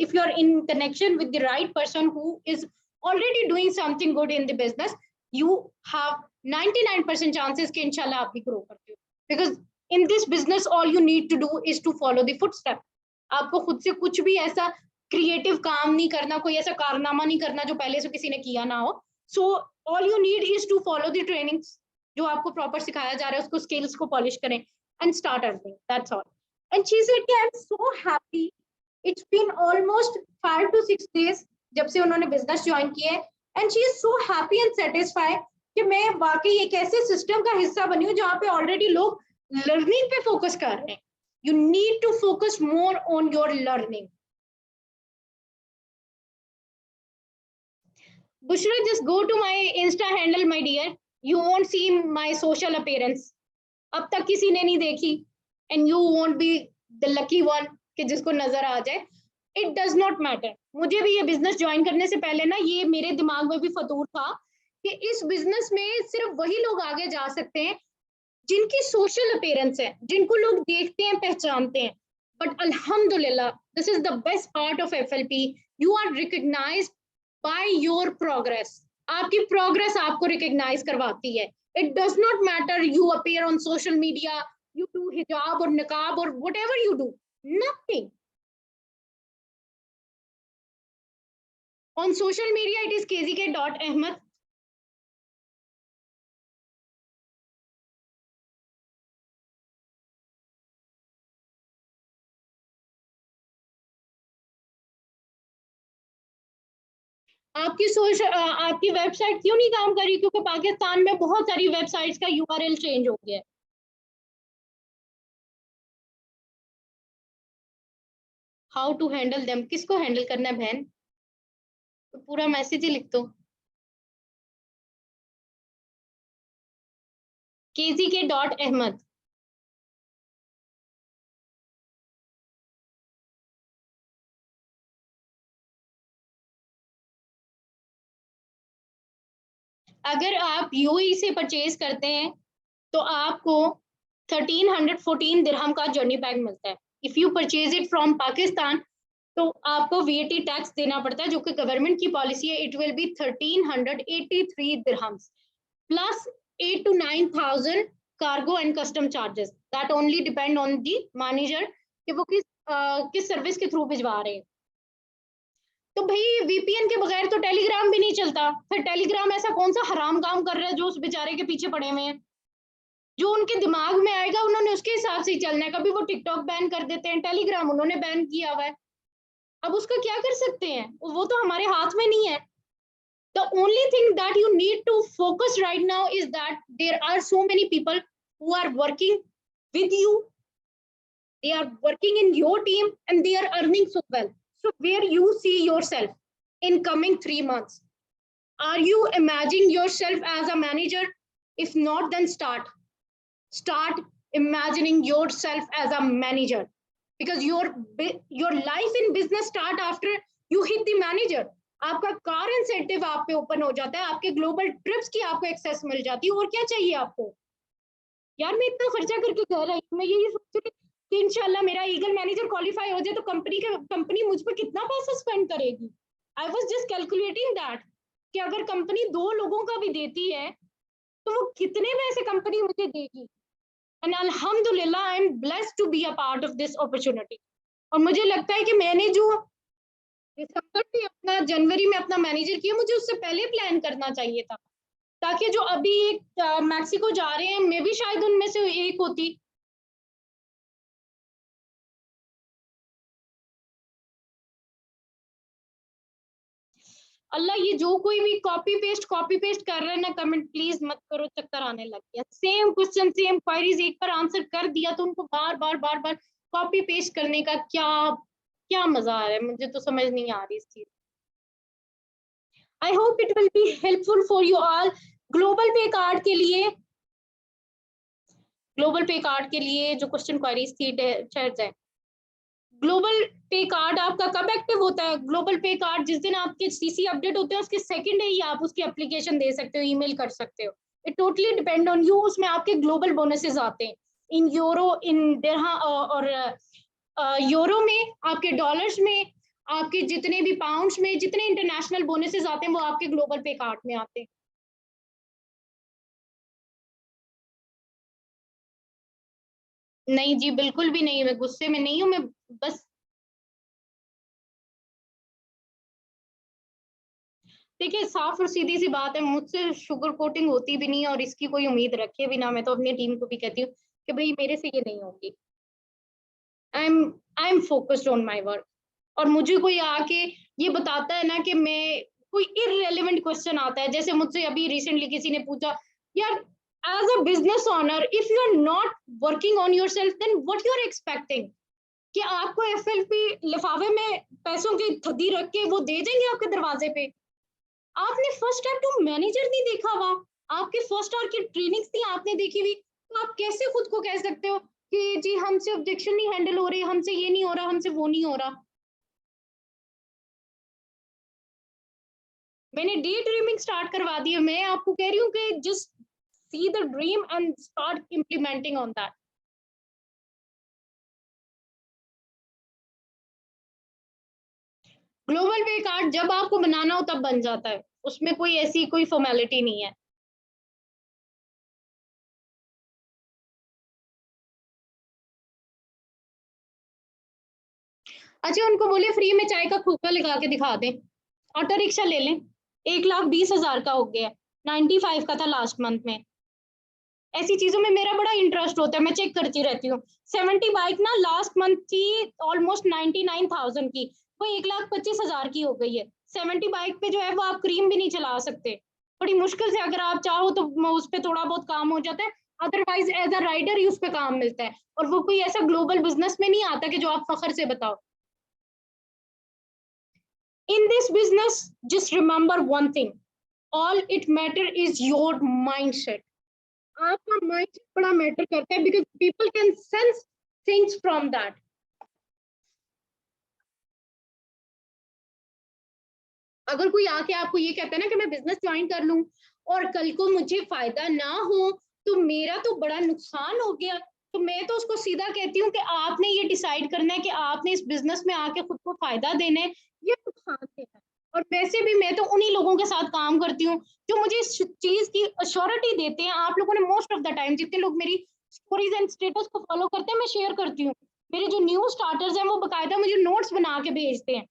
if you are in connection with the right person who is already doing something good in the business, you have 99% chances कि इंशाल्लाह आप भी grow करते हो, because in this business all you need to do is to follow the footstep। आपको खुद से कुछ भी ऐसा क्रिएटिव काम नहीं करना, कोई ऐसा कारनामा नहीं करना जो पहले से किसी ने किया ना हो। So all you need is to follow the trainings जो आपको प्रॉपर सिखाया जा रहा है, उसको स्किल्स को पॉलिश करें and start earning, that's all. And she said कि I'm so happy, it's been almost 5 to 6 days जब से उन्होंने बिजनेस ज्वाइन किया है, and she is so happy and satisfied कि मैं वाकई एक ऐसे सिस्टम का हिस्सा बनी हूँ जहाँ पे ऑलरेडी लोग लर्निंग पे फोकस कर रहे हैं। You need to focus more on your learning. Bushra, just go to my Insta handle, my dear. You won't see my social appearance. अब तक किसी ने नहीं देखी, and you won't be the lucky one कि जिसको नजर आ जाए। It does not matter. मुझे भी ये बिजनेस ज्वाइन करने से पहले ना ये मेरे दिमाग में भी फतूर था कि इस बिजनेस में सिर्फ वही लोग आगे जा सकते हैं जिनकी सोशल अपीयरेंस है, जिनको लोग देखते हैं पहचानते हैं। बट अल्हम्दुलिल्लाह, this is the best part of FLP, you are recognised by your progress. आपकी प्रोग्रेस आपको रिकॉग्नाइज करवाती है। It does not matter you appear on social media, you do hijab or niqab or whatever you do, nothing on social media, it is kzk.ahmed। आपकी website क्यों नहीं काम कर रही? क्योंकि पाकिस्तान में बहुत सारी वेबसाइट्स का यूआरएल चेंज हो गया है। हाउ टू हैंडल देम, किसको हैंडल करना है बहन? तो पूरा मैसेज ही लिख दो, kzk.ahmed। अगर आप यूएई से परचेज करते हैं तो आपको 1314 दिरहम का जर्नी पैक मिलता है। If you purchase it from Pakistan तो आपको वीएटी टैक्स देना पड़ता है, जो कि गवर्नमेंट की पॉलिसी है। It will be 1383 dirhams plus 8 to 9,000 cargo and custom charges, that only depend on the manager कि वो किस सर्विस के थ्रू भिजवा रहे हैं। तो भाई वीपीएन के बगैर तो टेलीग्राम भी नहीं चलता, फिर टेलीग्राम ऐसा कौन सा हराम काम कर रहा है जो उस बेचारे के पीछे पड़े हुए हैं? जो उनके दिमाग में आएगा उन्होंने उसके हिसाब से ही चलना है। कभी वो टिकटॉक बैन कर देते हैं, टेलीग्राम उन्होंने बैन किया हुआ है, अब उसका क्या कर सकते हैं? वो तो हमारे हाथ में नहीं है। The only thing that you need to focus right now is that there are so many people who are working with you, they are working in your team and they are earning so well. So where you see yourself in coming 3 months? Are you imagining yourself as a manager? If not, then start imagining yourself as a manager, because your life in business start after you hit the manager. आपका car incentive आप पे open हो जाता है, आपके global trips की आपको access मिल जाती है, और क्या चाहिए आपको? यार मैं इतना खर्चा करके कह रही हूँ, मैं यही सोच रही कि इंशाल्लाह मेरा ईगल मैनेजर क्वालिफाई हो जाए तो कंपनी मुझ पर कितना पैसा स्पेंड करेगी। I was just calculating that कि अगर कंपनी 2 लोगों का भी देती है तो वो कितने पैसे कंपनी मुझे देगी। एंड अल्हम्दुलिल्लाह I am blessed to be a part of this opportunity. और मुझे लगता है कि मैंने जो दिसंबर में अपना, जनवरी में अपना मैनेजर किया, मुझे उससे पहले प्लान करना चाहिए था, ताकि जो अभी मैक्सिको जा रहे हैं मैं भी शायद उनमें से एक होती। अल्लाह, ये जो कोई भी कॉपी पेस्ट कर रहे हैं ना कमेंट, प्लीज मत करो, चक्कर आने लग गया। सेम क्वेश्चन सेम क्वेरीज एक बार आंसर कर दिया तो उनको बार बार बार बार कॉपी पेस्ट करने का क्या क्या मजा आ रहा है, मुझे तो समझ नहीं आ रही इस चीज। I hope it will be helpful for you all. Global pay card के लिए जो क्वेश्चन क्वेरीज थी चैट है। ग्लोबल पे कार्ड आपका कब एक्टिव होता है? ग्लोबल पे कार्ड जिस दिन आपके सीसी अपडेट होते हैं उसके सेकंड डे ही आप उसकी एप्लीकेशन दे सकते हो, ईमेल कर सकते हो। It totally depend on you. उसमें आपके ग्लोबल बोनसेस आते हैं इन यूरो, इन दिरहम, और यूरो में, आपके डॉलर्स में, आपके जितने भी पाउंड्स में, जितने इंटरनेशनल बोनसेस आते हैं वो आपके ग्लोबल पे कार्ड में आते हैं। नहीं जी, बिल्कुल भी नहीं, मैं गुस्से में नहीं हूँ, मैं बस, देखिए साफ और सीधी सी बात है, मुझसे शुगर कोटिंग होती भी नहीं है और इसकी कोई उम्मीद रखे भी ना। मैं तो अपनी टीम को भी कहती हूँ कि भाई मेरे से ये नहीं होगी। I am I am focused on my work. और मुझे कोई आके ये बताता है ना कि मैं, कोई इररेलेवेंट क्वेश्चन आता है, जैसे मुझसे अभी रिसेंटली किसी ने पूछा, यार as a business owner if you are not working on your self then what you are expecting, कि आपको एफएलपी लिफाफे में पैसों की थदी रख के वो दे देंगे आपके दरवाजे पे? आपने फर्स्ट स्टेप टू मैनेजर नहीं देखा हुआ, आपके फर्स्ट आवर की ट्रेनिंग्स नहीं आपने देखी हुई, तो आप कैसे खुद को कह सकते हो कि जी हमसे ऑब्जेक्शन नहीं हैंडल हो रही, हमसे ये नहीं हो रहा, हमसे वो नहीं हो रहा? मैंने डे ड्रीमिंग स्टार्ट करवा दी है। मैं आपको कह रही हूँ कि just see the dream and start implementing on that. Global pay card जब आपको बनाना हो तब बन जाता है, उसमें कोई ऐसी कोई फॉर्मेलिटी नहीं है। अच्छा, उनको बोले फ्री में चाय का खोखा लगा के दिखा दें, ऑटो रिक्शा ले लें। 1,20,000 का हो गया, 95 का था लास्ट मंथ में। ऐसी चीजों में मेरा बड़ा इंटरेस्ट होता है, मैं चेक करती रहती हूँ। 70 बाइक ना लास्ट मंथ थी ऑलमोस्ट 99,000 की, वो 1,25,000 की हो गई है। 70 बाइक पे जो है वो आप क्रीम भी नहीं चला सकते, बड़ी मुश्किल से अगर आप चाहो तो उस पर थोड़ा बहुत काम हो जाता है, अदरवाइज एज अ राइडर ही उस पर काम मिलता है। और वो कोई ऐसा ग्लोबल बिजनेस में नहीं आता कि जो आप फखर से बताओ। In this business, just remember one thing. All it matter is your mindset. आपका mindset बड़ा मैटर करता है, because people can sense things from that. अगर कोई आके आपको ये कहता है ना कि मैं बिजनेस ज्वाइन कर लूं और कल को मुझे फायदा ना हो तो मेरा तो बड़ा नुकसान हो गया, तो मैं तो उसको सीधा कहती हूँ कि आपने ये डिसाइड करना है कि आपने इस बिजनेस में आके खुद को फायदा देना है या नुकसान देना है। और वैसे भी मैं तो उन्हीं लोगों के साथ काम करती हूँ जो मुझे इस चीज की अश्योरिटी देते हैं। आप लोगों ने मोस्ट ऑफ द टाइम, जितने लोग मेरी स्टोरीज एंड स्टेटस को फॉलो करते हैं, मैं शेयर करती हूँ। मेरे जो न्यू स्टार्टर्स हैं वो बकायदा मुझे नोट्स बना के भेजते हैं।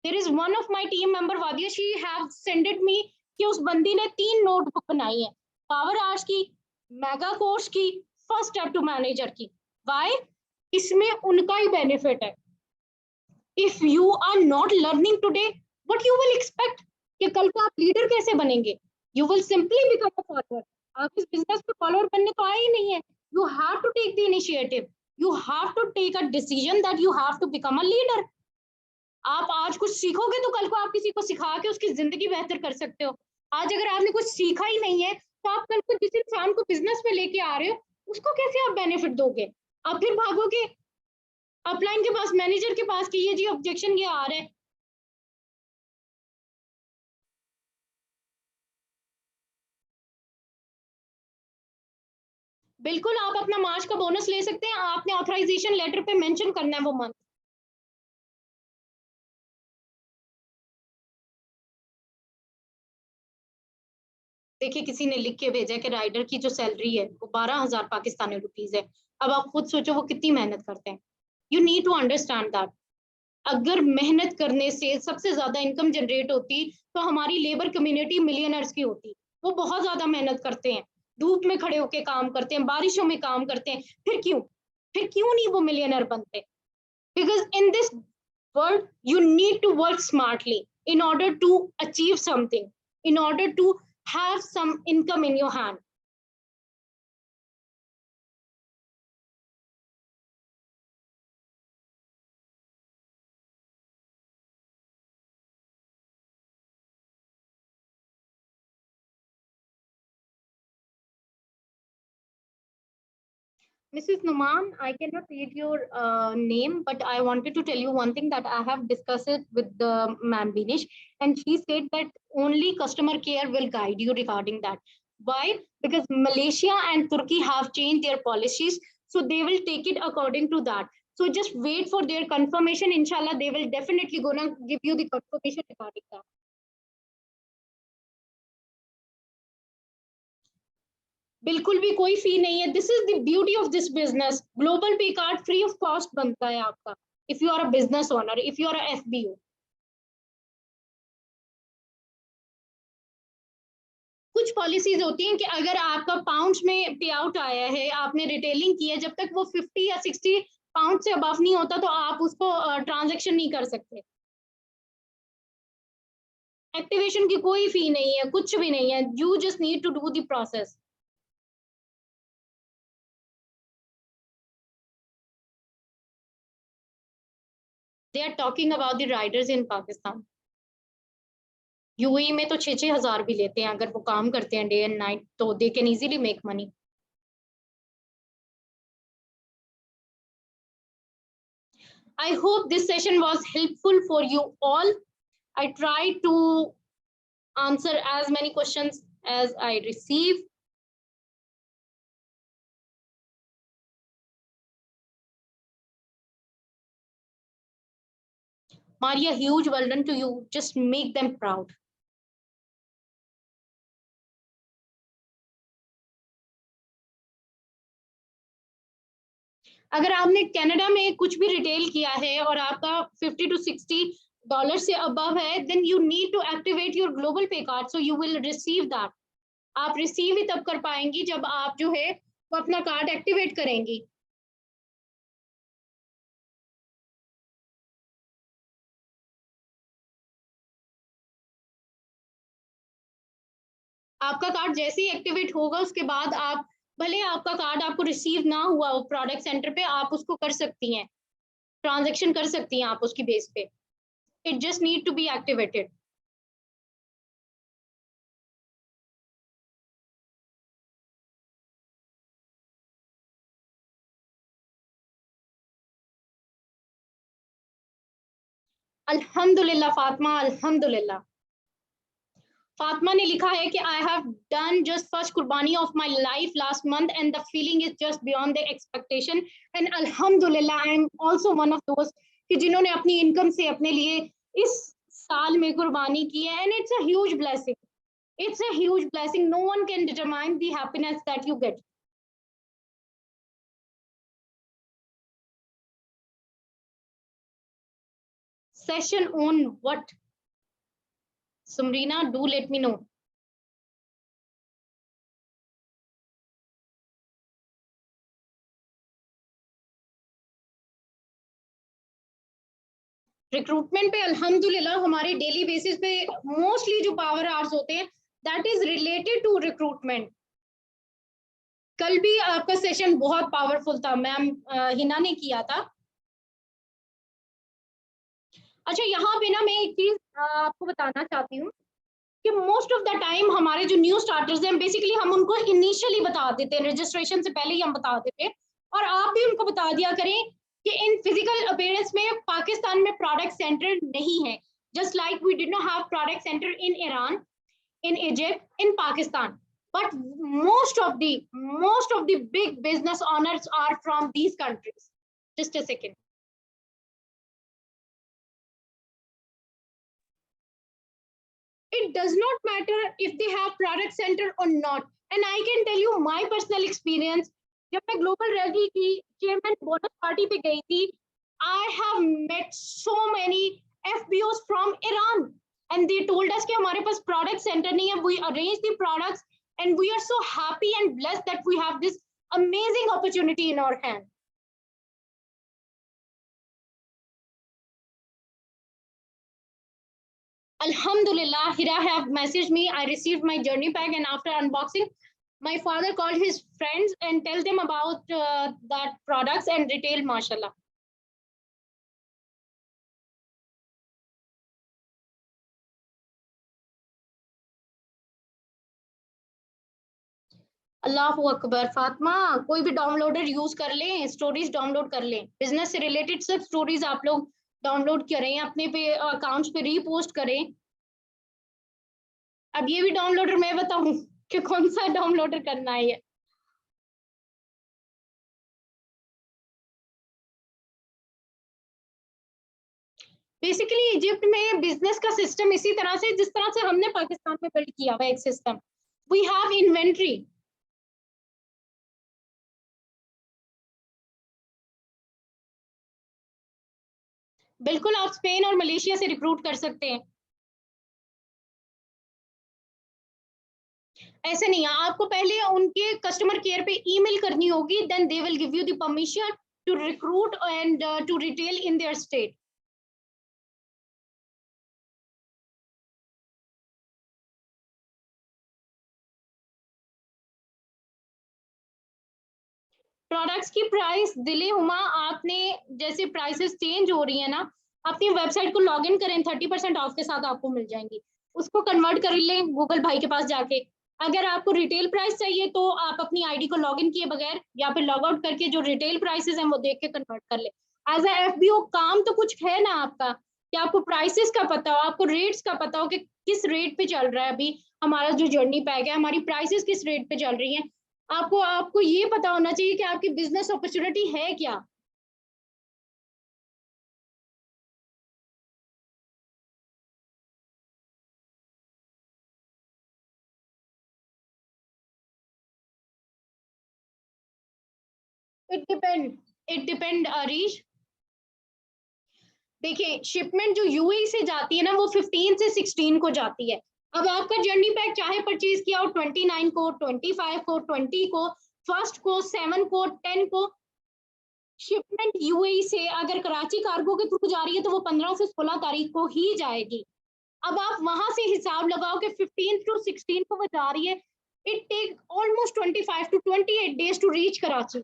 There is one of my team member Wadia, she have sended me कि उस बंदी ने 3 नोटबुक बनाई है, पावर आर्ट्स की, मेगा कोर्स की, फर्स्ट स्टेप टू मैनेजर की। व्हाई? इसमें उनका ही बेनिफिट है। If you are not learning today, what you will expect कि कल को आप लीडर कैसे बनेंगे? You will simply become a follower. आप इस बिजनेस में फॉलोअर बनने तो आए ही नहीं है। You have to take the initiative, you have to take a decision that you have to become a leader. आप आज कुछ सीखोगे तो कल को आप किसी को सिखा के उसकी जिंदगी बेहतर कर सकते हो। आज अगर आपने कुछ सीखा ही नहीं है तो आप कल को जिस इंसान को बिजनेस में लेके आ रहे हो उसको कैसे आप बेनिफिट दोगे? आप फिर भागोगे अपलाइन के पास, मैनेजर के पास कि ये जी ऑब्जेक्शन ये आ रहा है। बिल्कुल आप अपना मार्च का बोनस ले सकते हैं, आपने ऑथराइजेशन लेटर पे मेंशन करना है वो मंथ। देखिए किसी ने लिख के भेजा कि राइडर की जो सैलरी है वो 12,000 पाकिस्तानी रुपीज है। अब आप खुद सोचो वो कितनी मेहनत करते हैं। You need to understand that. अगर मेहनत करने से सबसे ज्यादा इनकम जनरेट होती तो हमारी लेबर कम्युनिटी मिलियनर्स की होती। वो बहुत ज्यादा मेहनत करते हैं, धूप में खड़े होके काम करते हैं, बारिशों में काम करते हैं, फिर क्यों नहीं वो मिलियनर बनते? Because in this world you need to work smartly in order to achieve something, in order to have some income in your hand. Mrs. Numan, I cannot read your name, but I wanted to tell you one thing that I have discussed it with the ma'am Binish, and she said that only customer care will guide you regarding that. Why? Because Malaysia and Turkey have changed their policies, so they will take it according to that. So just wait for their confirmation. Inshallah, they will definitely gonna give you the confirmation regarding that. बिल्कुल भी कोई fee नहीं है। This is the beauty of this business. Global pay card free of cost बनता है आपका, if you are a business owner, if you are a FBO. कुछ policies होती हैं कि अगर आपका पाउंड्स में पे आउट आया है, आपने रिटेलिंग की है, जब तक वो 50 या 60 पाउंड से अबव नहीं होता तो आप उसको ट्रांजेक्शन नहीं कर सकते। एक्टिवेशन की कोई फी नहीं है, कुछ भी नहीं है। You just need to do the process. They are talking about the riders in Pakistan. UAE में तो 6-6 हजार भी लेते हैं अगर वो काम करते हैं डे एंड नाइट, तो they can easily make money. I hope this session was helpful for you all. I tried to answer as many questions as I receive. Maria, huge well done to you. Just make them proud. अगर आपने Canada में कुछ भी retail किया है और आपका 50 to 60 dollar से अबव है, then you need to activate your global pay card, so you will receive that. आप रिसीव ही तब कर पाएंगी जब आप जो है वो अपना कार्ड एक्टिवेट करेंगी। आपका कार्ड जैसे ही एक्टिवेट होगा उसके बाद आप, भले आपका कार्ड आपको रिसीव ना हुआ हो प्रोडक्ट सेंटर पे, आप उसको कर सकती हैं, ट्रांजेक्शन कर सकती हैं आप उसकी बेस पे। It just need to be activated. अल्हम्दुलिल्लाह फातिमा, अल्हम्दुलिल्लाह। फातिमा ने लिखा है कि I have done just first कुर्बानी of my life last month and the feeling is just beyond the expectation, and अल्हम्दुलिल्लाह I am also one of those कि जिन्होंने अपनी इनकम से अपने लिए इस साल में कुर्बानी की है, and it's a huge blessing. It's a huge blessing. No one can determine the happiness that you get. Session on what? Sumrina, do let me know. Recruitment पे अल्हम्दुलिल्लाह हमारे डेली बेसिस पे मोस्टली जो पावर आवर्स होते हैं that is related to recruitment. कल भी आपका सेशन बहुत पावरफुल था, मैम हिना ने किया था। अच्छा यहाँ पे ना मैं एक चीज आपको बताना चाहती हूँ कि मोस्ट ऑफ द टाइम हमारे जो न्यू स्टार्टर्स हैं बेसिकली हम उनको इनिशियली बता देते हैं, रजिस्ट्रेशन से पहले ही हम बता देते हैं, और आप भी उनको बता दिया करें कि इन फिजिकल अपीयरेंस में पाकिस्तान में प्रोडक्ट सेंटर नहीं है, just like we did not have product center in Iran, in Egypt, in Pakistan, but most of the big business owners are from these countries. Just a second. It does not matter if they have product center or not, and I can tell you my personal experience. जब मैं global rally की chairman bonus party पे गई थी, I have met so many FBOs from Iran, and they told us कि हमारे पास product center नहीं है. We arrange the products, and we are so happy and blessed that we have this amazing opportunity in our hand. Alhamdulillah, Hira have messaged me. I received my journey pack, and after unboxing, my father called his friends and tell them about that products and retail, mashallah. अल्लाहु अकबर। फातिमा, कोई भी downloader use कर लें, stories download कर लें, business से related सब stories आप लोग डाउनलोड करें, अपने पे अकाउंट्स पे रीपोस्ट करें। अब ये भी डाउनलोडर मैं बताऊं कि कौन सा डाउनलोडर करना है ये। बेसिकली इजिप्ट में बिजनेस का सिस्टम इसी तरह से जिस तरह से हमने पाकिस्तान में बिल्ड किया हुआ एक सिस्टम। We have inventory. बिल्कुल, आप स्पेन और मलेशिया से रिक्रूट कर सकते हैं। ऐसे नहीं है, आपको पहले उनके कस्टमर केयर पे ईमेल करनी होगी, then they will give you the permission to recruit and to retail in their state. Products की प्राइस दिले हुमा, आपने जैसे प्राइसेस चेंज हो रही है ना, अपनी वेबसाइट को लॉग इन करें, 30% ऑफ के साथ आपको मिल जाएंगी। उसको कन्वर्ट कर लें गूगल भाई के पास जाके। अगर आपको रिटेल प्राइस चाहिए तो आप अपनी आईडी को लॉग इन किए बगैर या फिर लॉग आउट करके जो रिटेल प्राइसेस हैं वो देख के कन्वर्ट कर ले। एज ए एफबीओ काम तो कुछ है ना आपका, कि आपको प्राइसेस का पता हो, आपको रेट्स का पता हो कि किस रेट पे चल रहा है अभी हमारा जो जर्नी पैक है, हमारी प्राइसेस किस रेट पे चल रही है। आपको आपको ये पता होना चाहिए कि आपकी बिजनेस अपॉर्चुनिटी है क्या। It depend Arish. देखिए, शिपमेंट जो यूएई से जाती है ना वो 15 से 16 को जाती है। अब आपका जर्नी पैक चाहे परचेज किया हो 29 को, 25 को, 20 को, फर्स्ट को, 7 को, 10 को, शिपमेंट यूएई से अगर कराची कार्गो के थ्रू जा रही है तो वो 15 से 16 तारीख को ही जाएगी। अब आप वहां से हिसाब लगाओ कि 15 टू 16 को वो जा रही है। It take almost 25 to 28 days to reach Karachi,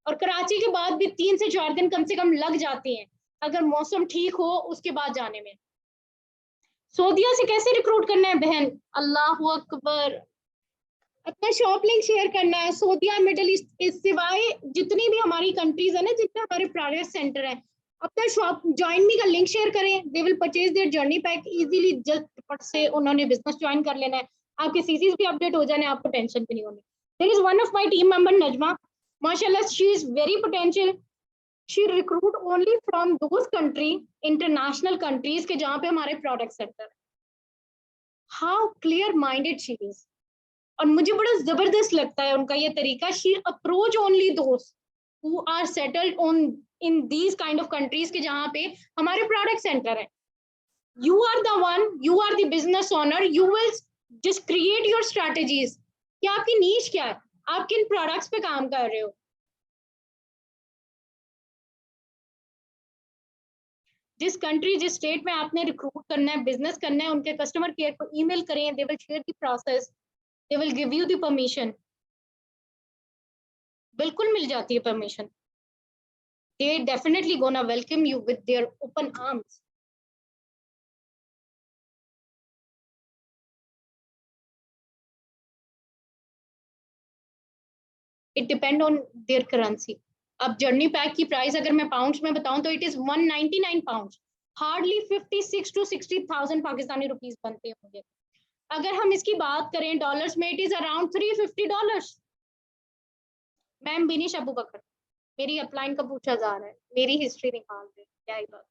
और कराची के बाद भी 3 से 4 दिन कम से कम लग जाते हैं अगर मौसम ठीक हो उसके बाद जाने में। सऊदीया से कैसे रिक्रूट करना है बहन? अल्लाह अकबर। अपना शॉप लिंक शेयर करना है। सऊदीया, मिडिल ईस्ट, इस सिवाय जितनी भी हमारी कंट्रीज है ना जितने हमारे प्रोडक्ट सेंटर है, अपना शॉप ज्वाइन मी का लिंक शेयर करें। They will purchase their journey pack easily, just फट से उन्होंने बिजनेस ज्वाइन कर लेना है। आपके सीसीज भी अपडेट हो जाने, आपको टेंशन भी नहीं होनी। There is one of my team member Najma, माशाल्लाह she is very potential. She recruit only from those country, international countries के जहाँ पे हमारे प्रोडक्ट सेंटर है। How clear minded she is, और मुझे बड़ा जबरदस्त लगता है उनका ये तरीका। She approach only those who are settled on in these kind of countries के जहाँ पे हमारे प्रोडक्ट सेंटर है। You are the one, you are the business owner, you will just create your strategies कि आपकी नीश क्या है, आप किन प्रोडक्ट्स पे काम कर रहे हो। जिस कंट्री, जिस स्टेट में आपने रिक्रूट करना है, बिजनेस करना है, उनके कस्टमर केयर को ईमेल करें, they will share the process, they will give you the permission. बिल्कुल मिल जाती है permission. they definitely gonna welcome you with their open arms. It depend on their currency. अब जर्नी पैक की price अगर मैं pounds में बताऊं तो it is 199 pounds, hardly 56 to 60,000 Pakistani rupees बनते होंगे। अगर हम इसकी बात करें डॉलर्स में, it is around $350। Ma'am Binish Abu Bakar, मेरी अपलाइन का पूछा जा रहा है, मेरी हिस्ट्री निकाल दे, क्या ही बात।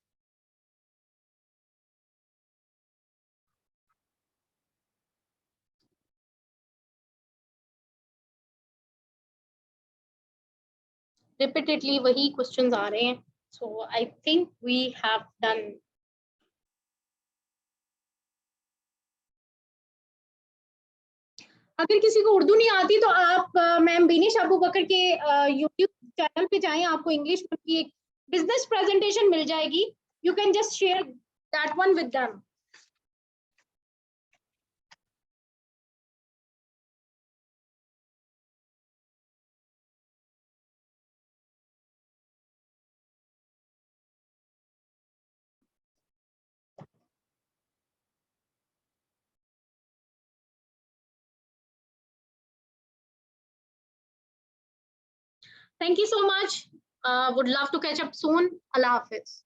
रिपीटेडली वही क्वेश्चंस आ रहे हैं, so I think we have done. अगर किसी को उर्दू नहीं आती तो आप मैम बिनिश अबू बकर के यूट्यूब चैनल पे जाएं, आपको इंग्लिश की एक बिजनेस प्रेजेंटेशन मिल जाएगी, you can just share that one with them. Thank you so much. Would love to catch up soon. Allah Hafiz.